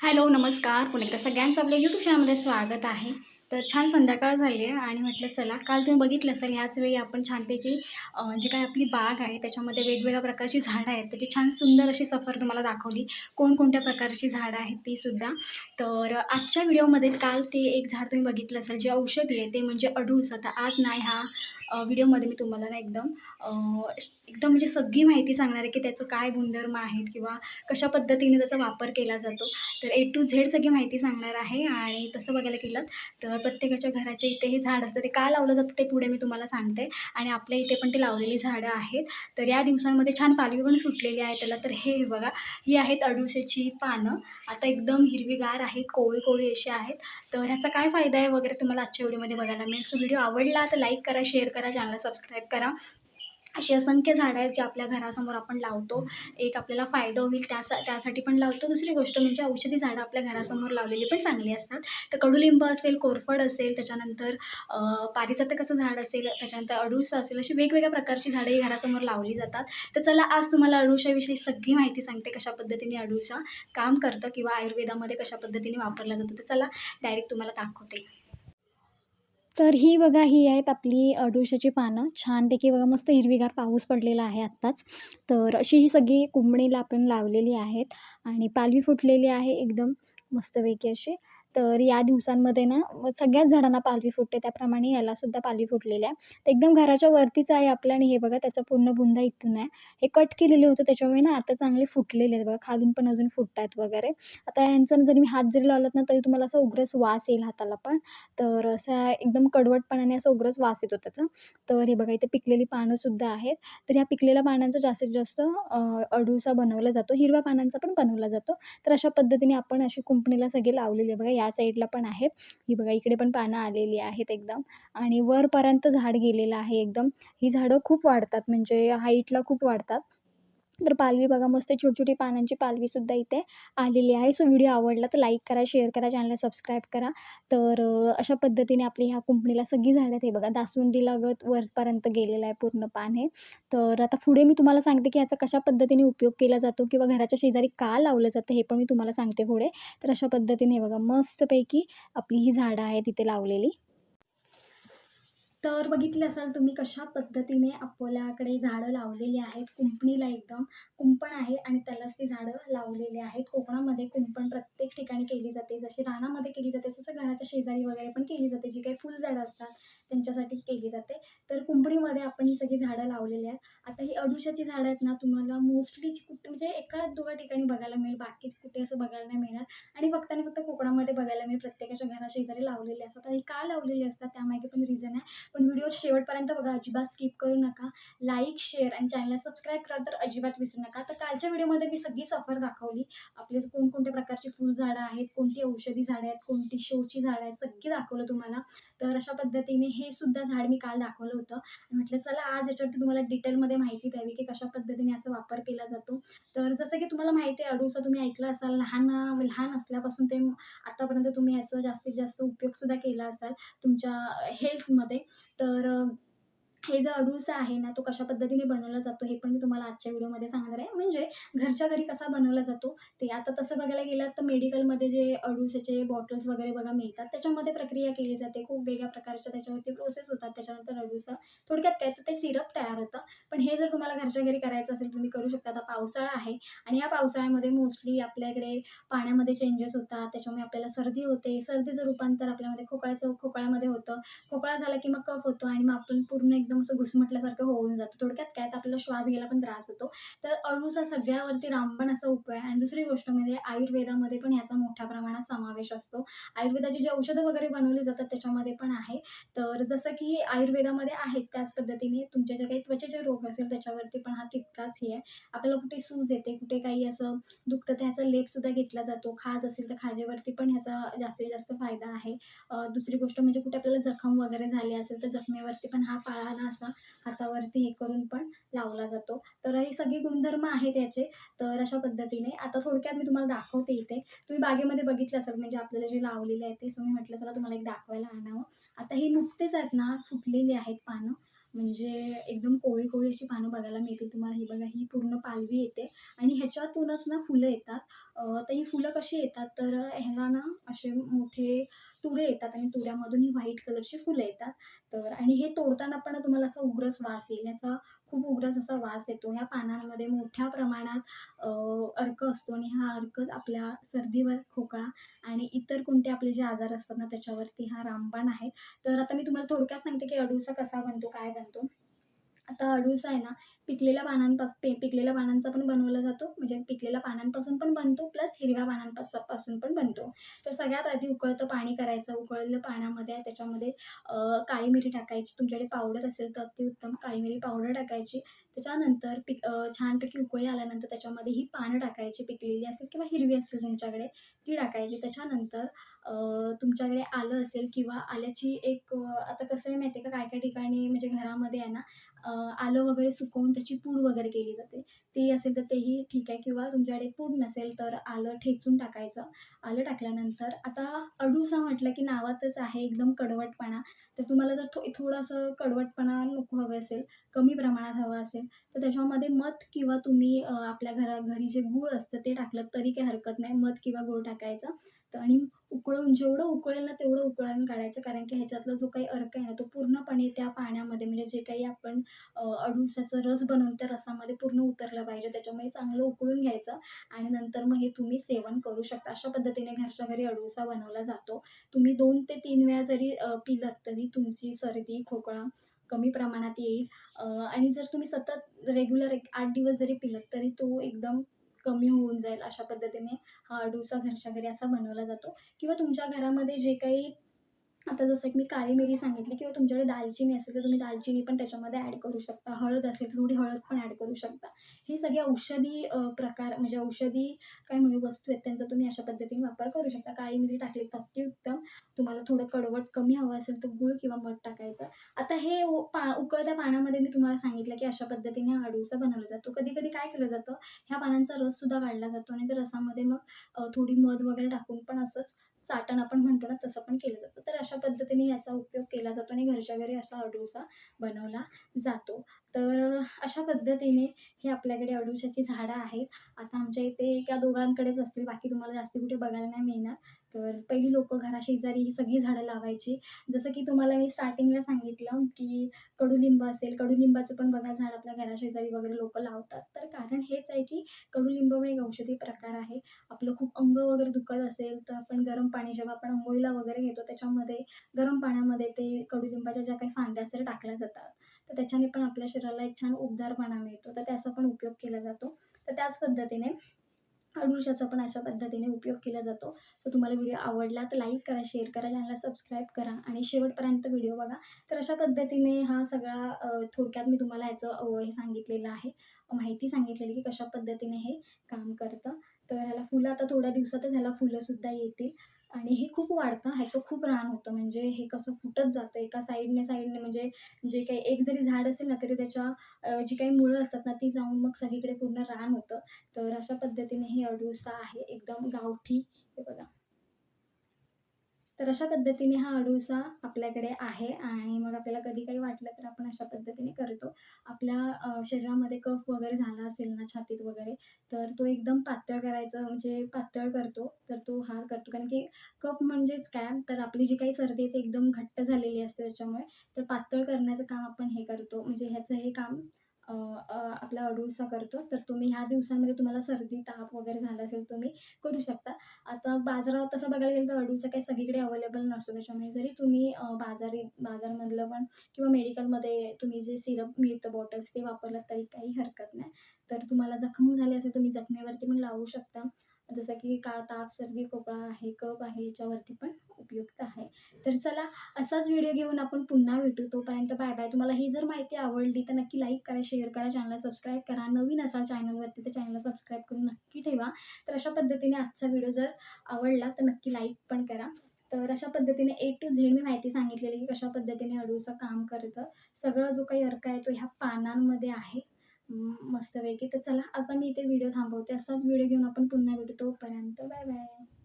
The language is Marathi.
हॅलो, नमस्कार. पुन्हा एकदा सगळ्यांचं आपल्या यूट्यूब चॅनलमध्ये स्वागत आहे. तर छान संध्याकाळ झाली आहे आणि म्हटलं चला, काल तुम्ही बघितलं असेल ह्याच वेळी आपण छानपैकी जी काही आपली बाग आहे त्याच्यामध्ये वेगवेगळ्या प्रकारची झाडं आहेत. त्याची छान सुंदर अशी सफर तुम्हाला दाखवली. कोणकोणत्या प्रकारची झाडं आहेत ती सुद्धा. तर आजच्या व्हिडिओमध्ये काल ते एक झाड तुम्ही बघितलं असेल जे औषधी आहे ते म्हणजे अडुळस. आता आज नाही हा व्हिडिओमध्ये मी तुम्हाला ना एकदम म्हणजे सगळी माहिती सांगणार आहे की त्याचं काय गुणधर्म आहेत किंवा कशा पद्धतीने त्याचा वापर केला जातो. तर ए टू झेड सगळी माहिती सांगणार आहे आणि तसं बघायला गेलं तर प्रत्येकाच्या घराच्या इथे हे झाड असतं. ते का लावलं जातं ते पुढे मी तुम्हाला सांगते आणि आपल्या इथे पण ते लावलेली झाडं आहेत. तर या दिवसांमध्ये छान पालवी पण सुटलेली आहे त्याला. तर हे बघा, ही आहेत अडुळसाची पानं. आता एकदम हिरवीगार आहेत, कोवळी-कोवळी अशी आहेत. तर ह्याचा काय फायदा आहे वगैरे तुम्हाला आजच्या व्हिडिओमध्ये बघायला मिळेल. सो व्हिडिओ आवडला तर लाईक करा, शेअर करा, चॅनलला सबस्क्राईब करा. अशी असंख्य झाडं आहेत जे आपल्या घरासमोर आपण लावतो. एक आपल्याला फायदा होईल त्यासाठी पण लावतो. दुसरी गोष्ट म्हणजे औषधी झाडं आपल्या घरासमोर लावलेली पण चांगली असतात. तर कडुलिंब असेल, कोरफड असेल, त्याच्यानंतर पारिजातकाचं झाड असेल, त्याच्यानंतर अडुळसा असेल, अशी वेगवेगळ्या प्रकारची झाडं ही घरासमोर लावली जातात. तर चला, आज तुम्हाला अडुळशाविषयी सगळी माहिती सांगते, कशा पद्धतीने अडुळसा काम करतं किंवा आयुर्वेदामध्ये कशा पद्धतीने वापरला जातो. तर चला, डायरेक्ट तुम्हाला दाखवते. तर ही बघा, ही आहेत आपली अडुळशाची पानं. छानपैकी बघा, मस्त हिरवीगार पाऊस पडलेला आहे आत्ताच. तर अशी ही सगळी कुंपणीला आपण लावलेली आहेत आणि पालवी फुटलेली आहे एकदम मस्तपैकी अशी. तर या दिवसांमध्ये ना सगळ्याच झाडांना पालवी फुटते, त्याप्रमाणे यालासुद्धा पालवी फुटलेली आहे. तर एकदम घराच्या वरतीच आहे आपल्या आणि हे बघा त्याचा पूर्ण बुंदा इथून आहे. हे कट केलेले होते त्याच्यामुळे ना आता चांगले फुटलेले आहेत बघा, खालून पण अजून फुटतायत वगैरे. आता ह्यांचा जरी मी हात जरी लावलात ना तरी तुम्हाला असा उग्रच वास येईल हाताला पण. तर असा एकदम कडवटपणाने असा उग्रच वास येतो त्याचा. तर हे बघा, इथे पिकलेली पानंसुद्धा आहेत. तर ह्या पिकलेल्या पानांचा जास्तीत जास्त अडुळसा बनवला जातो. हिरव्या पानांचा पण बनवला जातो. तर अशा पद्धतीने आपण अशी कुंपणीला सगळी लावलेली आहे बघा. या साईडला पण आहे. ही बघा, इकडे पण पानं आलेली आहेत एकदम आणि वरपर्यंत झाड गेलेलं आहे एकदम. ही झाडं खूप वाढतात, म्हणजे हाईटला खूप वाढतात. तर पालवी बघा, मस्त छोटी-छोटी पानांची पालवीसुद्धा इथे आलेली आहे. सो व्हिडिओ आवडला तर लाईक करा, शेअर करा, चॅनलला सबस्क्राईब करा. तर अशा पद्धतीने आपली ह्या कुंपणीला सगळी झाडं आहेत. हे बघा, जास्वंदीलगत वरपर्यंत गेलेलं आहे पूर्ण पान हे. तर आता पुढे मी तुम्हाला सांगते की ह्याचा कशा पद्धतीने उपयोग केला जातो किंवा घराच्या शेजारी का लावलं जातं हे पण मी तुम्हाला सांगते पुढे. तर अशा पद्धतीने हे बघा, मस्तपैकी आपली ही झाडं आहेत इथे लावलेली. तर बघितलं असाल तुम्ही कशा पद्धतीने आपल्याकडे झाडं लावलेली आहेत. कुंपणीला एकदम कुंपण आहे आणि त्यालाच ती झाडं लावलेली आहेत. कोकणामध्ये कुंपण प्रत्येक ठिकाणी केली जाते. जशी रानामध्ये केली जाते, तसं घराच्या शेजारी वगैरे पण केली जाते. जी काही फुलझाडं असतात त्यांच्यासाठी केली जाते. तर कुंपणीमध्ये आपण ही सगळी झाडं लावलेली आहेत. आता ही अडुळसाची झाडं आहेत ना, तुम्हाला मोस्टली कुठे म्हणजे एका दोघा ठिकाणी बघायला मिळेल, बाकीच कुठे असं बघायला नाही मिळणार आणि फक्त आणि फक्त कोकणामध्ये बघायला मिळेल. प्रत्येकाच्या घराशेजारी लावलेली असतात. ही का लावलेली असतात त्यामागे पण रिझन आहे. पण व्हिडिओ शेवटपर्यंत बघा, अजिबात स्किप करू नका. लाईक, शेअर आणि चॅनलला सबस्क्राईब करायला तर अजिबात विसरू नका. तर कालच्या व्हिडिओमध्ये मी सगळी सफर दाखवली. आपले कोणकोणत्या प्रकारची फुलझाडं आहेत, कोणती औषधी झाडं आहेत, कोणती शोची झाडं आहेत, सगळी दाखवलं तुम्हाला. तर अशा पद्धतीने हे सुद्धा झाड मी काल दाखवलं होतं. म्हटलं चला, आज याच्यावरती तुम्हाला डिटेलमध्ये माहिती द्यावी की कशा पद्धतीने याचा वापर केला जातो. तर जसं की तुम्हाला माहिती आहे, अडुळसा तुम्ही ऐकलं असाल, लहान लहान असल्यापासून ते आतापर्यंत तुम्ही याचा जास्तीत जास्त उपयोगसुद्धा केला असाल तुमच्या हेल्थमध्ये. तर हे जो अडुळसा आहे ना, तो कशा पद्धतीने बनवला जातो हे पण मी तुम्हाला आजच्या व्हिडिओमध्ये सांगणार आहे. म्हणजे घरच्या घरी कसा बनवला जातो ते. आता तसं बघायला गेलं तर मेडिकलमध्ये जे अडुळसाचे बॉटल्स वगैरे बघा मिळतात, त्याच्यामध्ये प्रक्रिया केली जाते. खूप वेगळ्या प्रकारच्या त्याच्यावरती प्रोसेस होतात. त्याच्यानंतर अडुळसा थोडक्यात काय तर ते सिरप तयार होतं. पण हे जर तुम्हाला घरच्या घरी करायचं असेल, तुम्ही करू शकता. आता पावसाळा आहे आणि या पावसाळ्यामध्ये मोस्टली आपल्याकडे पाण्यामध्ये चेंजेस होतात. त्याच्यामुळे आपल्याला सर्दी होते. सर्दीचं रूपांतर आपल्यामध्ये खोकळ्यामध्ये होतं. खोकळा झाला की मग कफ होतो आणि मग आपण पूर्ण एकदम असं घुसमटल्यासारखं होऊन जातं. थोडक्यात काय, तर आपल्याला श्वास घ्यायला पण त्रास होतो. तर अळूचा सगळ्यावरती रामबाण असा उपाय आहे. आणि दुसरी गोष्ट म्हणजे आयुर्वेदामध्ये पण याचा मोठ्या प्रमाणात समावेश असतो. आयुर्वेदाची जी औषधं वगैरे बनवली जातात त्याच्यामध्ये पण आहे. तर जसं की आयुर्वेदामध्ये आहेत त्याच पद्धतीने तुमचे जे काही त्वचेचे रोग असेल त्याच्यावरती पण हा तितकाच हे आहे. आपल्याला कुठे सूज येते, कुठे काही असं दुखतं, तर ह्याचा लेपसुद्धा घेतला जातो. खाज असेल तर खाजेवरती पण ह्याचा जास्तीत जास्त फायदा आहे. दुसरी गोष्ट म्हणजे कुठे आपल्याला जखम वगैरे झाली असेल तर जखमेवरती पण हा पाळणा असा हातावरती हे करून पण लावला जातो. तर ही सगळी गुणधर्म आहेत याचे. तर अशा पद्धतीने आता थोडक्यात मी तुम्हाला दाखवते इथे. तुम्ही बागेमध्ये बघितलं असेल म्हणजे आपल्याला जे लावलेले आहे ते. सो मी म्हटलं चला तुम्हाला एक दाखवायला आणावं. आता ही नुकतेच आहेत ना फुटलेली आहेत पानं म्हणजे एकदम कोवळी कोवळी अशी पानं बघायला मिळतील तुम्हाला. ही बघा, ही पूर्ण पालवी येते आणि ह्याच्यातूनच ना फुलं येतात. तर ही फुलं कशी येतात, तर ह्याला ना असे मोठे तुरे येतात आणि तुऱ्यामधून ही व्हाईट कलरची फुलं येतात. तर आणि हे तोडताना पण तुम्हाला असा उग्रच वास येईल. याचा खूप उग्रच असा वास येतो. ह्या पानांमध्ये मोठ्या प्रमाणात अर्क असतो आणि हा अर्कच आपल्या सर्दीवर, खोकला आणि इतर कोणते आपले जे आजार असतात ना, त्याच्यावरती हा रामबाण आहे. तर आता मी तुम्हाला थोडक्यात सांगते, की अडुळसा कसा बनतो, काय बनतो. आता अडुळसा आहे ना, पिकलेल्या पानांचा पण बनवला जातो, म्हणजे पिकलेल्या पानांपासून पण बनतो, प्लस हिरव्या पानांपासून पण बनतो. तर सगळ्यात आधी उकळतं पाणी करायचं. उकळलेल्या पाण्यामध्ये त्याच्यामध्ये काळी मिरी टाकायची. तुमच्याकडे पावडर असेल तर अतिउत्तम. काळी मिरी पावडर टाकायची. त्याच्यानंतर छानपैकी उकळी आल्यानंतर त्याच्यामध्ये ही पानं टाकायची. पिकलेली असेल किंवा हिरवी असेल तुमच्याकडे, ती टाकायची. त्याच्यानंतर तुमच्याकडे आलं असेल किंवा आल्याची आता कसं आहे माहिती आहे का, काही-काही ठिकाणी म्हणजे घरामध्ये आहे ना, आलं वगैरे सुकवून त्याची पूड वगैरे केली जाते. ती असेल तर तेही ठीक आहे किंवा तुमच्याकडे पूड नसेल तर आलं ठेचून टाकायचं. आलं टाकल्यानंतर आता अडुळसा म्हटलं की नावातच आहे एकदम कडवटपणा. तर तुम्हाला जर थोडंसं कडवटपणा नको हवे असेल, कमी प्रमाणात हवा असेल, तर त्याच्यामध्ये मध किंवा तुम्ही आपल्या घरी जे गूळ असतं ते टाकलं तरी काही हरकत नाही. मध किंवा गूळ टाकायचा. तर आणि जेवढं उकळेल ना तेवढं उकळून काढायचं, कारण की ह्याच्यातला जो काही अर्क आहे ना, तो पूर्णपणे त्या पाण्यामध्ये म्हणजे जे काही आपण अडुळसाचा रस बनवून त्या रसामध्ये पूर्ण उतरला पाहिजे. त्याच्यामुळे चांगलं उकळून घ्यायचं आणि नंतर मग हे तुम्ही सेवन करू शकता. अशा पद्धतीने घरच्या घरी अडुळसा बनवला जातो. तुम्ही 2 ते 3 वेळा जरी पिलत तरी तुमची सर्दी, खोकला कमी प्रमाणात येईल. आणि जर तुम्ही सतत रेग्युलर 8 दिवस जरी पिलत तरी तो एकदम कमी होऊन जाईल. अशा पद्धतीने हा अडुळसा घरच्या घरी असा बनवला जातो किंवा तुमच्या घरामध्ये जे काही आता जसं की मी काळी मिरी सांगितली किंवा तुमच्याकडे दालचिनी असेल, तर तुम्ही दालचिनी पण त्याच्यामध्ये ॲड करू शकता. हळद असेल, तर थोडी हळद पण ॲड करू शकता. हे सगळे औषधी प्रकार म्हणजे औषधी काय म्हणू वस्तू आहेत, त्यांचा तुम्ही अशा पद्धतीने वापर करू शकता. काळी मिरी टाकली तर अतिउत्तम. तुम्हाला थोडं कडवट कमी हवं असेल, तर गूळ किंवा मध टाकायचं. आता हे उकळत्या पाण्यामध्ये मी तुम्हाला सांगितलं, की अशा पद्धतीने हा अडुळसा बनवला जातो. कधी-कधी काय केलं जातं, ह्या पानांचा रससुद्धा काढला जातो आणि त्या रसामध्ये मग थोडी मध वगैरे टाकून पण असंच चाटण आपण म्हणतो ना, तसं पण केलं जातं. तर अशा पद्धतीने याचा उपयोग केला जातो आणि घरच्या घरी असा अडुळसा बनवला जातो. तर अशा पद्धतीने हे आपल्याकडे अडुळसाची झाडं आहेत. आता आमच्या इथे एका दोघांकडेच असतील, बाकी तुम्हाला जास्ती कुठे बघायला नाही मिळणार. तर पहिली लोकं घराशेजारी ही सगळी झाडं लावायची. जसं की तुम्हाला मी स्टार्टिंगला सांगितलं, की कडुलिंब असेल, कडुलिंबाचं पण बघा झाड आपल्या घराशेजारी वगैरे लोकं लावतात. तर कारण हेच आहे, की कडुलिंब पण एक औषधी प्रकार आहे. आपलं खूप अंग वगैरे दुखत असेल, तर आपण गरम पाणी जेव्हा आपण अंघोळीला वगैरे घेतो, त्याच्यामध्ये गरम पाण्यामध्ये ते कडुलिंबाच्या ज्या काही फांद्या असतात, त्या टाकल्या जातात. तर त्याच्याने पण आपल्या शरीराला एक छान उबदारपणा मिळतो. तर त्याचा पण उपयोग केला जातो. तर त्याच पद्धतीने अडुळसाचा पण अशा पद्धतीने उपयोग केला जातो. तर तुम्हाला व्हिडिओ आवडला तर लाईक करा, शेअर करा, चॅनलला सबस्क्राईब करा आणि शेवटपर्यंत व्हिडिओ बघा. तर अशा पद्धतीने हा सगळा थोडक्यात मी तुम्हाला ह्याचं हे सांगितलेलं आहे, माहिती सांगितलेली की कशा पद्धतीने हे काम करतं. तर ह्याला फुलं आता थोड्या दिवसातच ह्याला फुलंसुद्धा येतील आणि हे खूप वाढतं. ह्याचं खूप रान होतं. म्हणजे हे कसं फुटत जातं एका साईडने म्हणजे जे काही एक जरी झाड असेल ना, तरी त्याच्या जी काही मुळं असतात ना, ती जाऊन मग सगळीकडे पूर्ण रान होतं. तर अशा पद्धतीने हे अडुळसा आहे एकदम गावठी. हे बघा. तर अशा पद्धतीने हा अडुळसा आपल्याकडे आहे आणि मग आपल्याला कधी काही वाटलं तर आपण अशा पद्धतीने करतो. आपल्या शरीरामध्ये कफ वगैरे झाला असेल ना छातीत वगैरे, तर तो एकदम पातळ करायचं म्हणजे पातळ करतो. तर तो हा करतो कारण की कफ म्हणजेच काय, तर आपली जी काही सर्दी आहे ती एकदम घट्ट झालेली असते त्याच्यामुळे. तर पातळ करण्याचं काम आपण हे करतो. म्हणजे ह्याचं हे काम अ, अ, आपला अडुळसा करतो. तर तुम्ही ह्या दिवसांमध्ये तुम्हाला सर्दी, ताप वगैरे झाला असेल तुम्ही करू शकता. आता बाजारात तसं बघायला गेलं तर अडुळसा काही सगळीकडे अवेलेबल नसतो. त्याच्यामुळे जरी तुम्ही बाजारमधलं पण किंवा मेडिकलमध्ये तुम्ही जे सिरप मिळतं बॉटल्स ते वापरलात तरी काही हरकत नाही. तर तुम्हाला जखम झाली असेल तुम्ही जखमेवरती पण लावू शकता. जसं की ताप, सर्दी, खोकला आहे, कफ आहे याच्यावरती पण उपयुक्त आहे. तर चला असाच व्हिडिओ घेऊन आपण पुन्हा भेटू. तोपर्यंत बाय बाय. तुम्हाला ही जर माहिती आवडली तर नक्की लाईक करा, शेअर करा, चॅनलला सबस्क्राईब करा. नवीन असाल चॅनलवरती तर चॅनलला सबस्क्राईब करून नक्की ठेवा. तर अशा पद्धतीने आजचा व्हिडिओ जर आवडला तर नक्की लाईक पण करा. तर अशा पद्धतीने ए टू झेड मी माहिती सांगितलेली की कशा पद्धतीने अडुळसा काम करतं. सगळा जो काही अर्क आहे तो ह्या पानांमध्ये आहे. मस्तपैकी. तर चला आता मी इथे व्हिडिओ थांबवते. असाच व्हिडिओ घेऊन आपण पुन्हा भेटू. तोपर्यंत बाय बाय.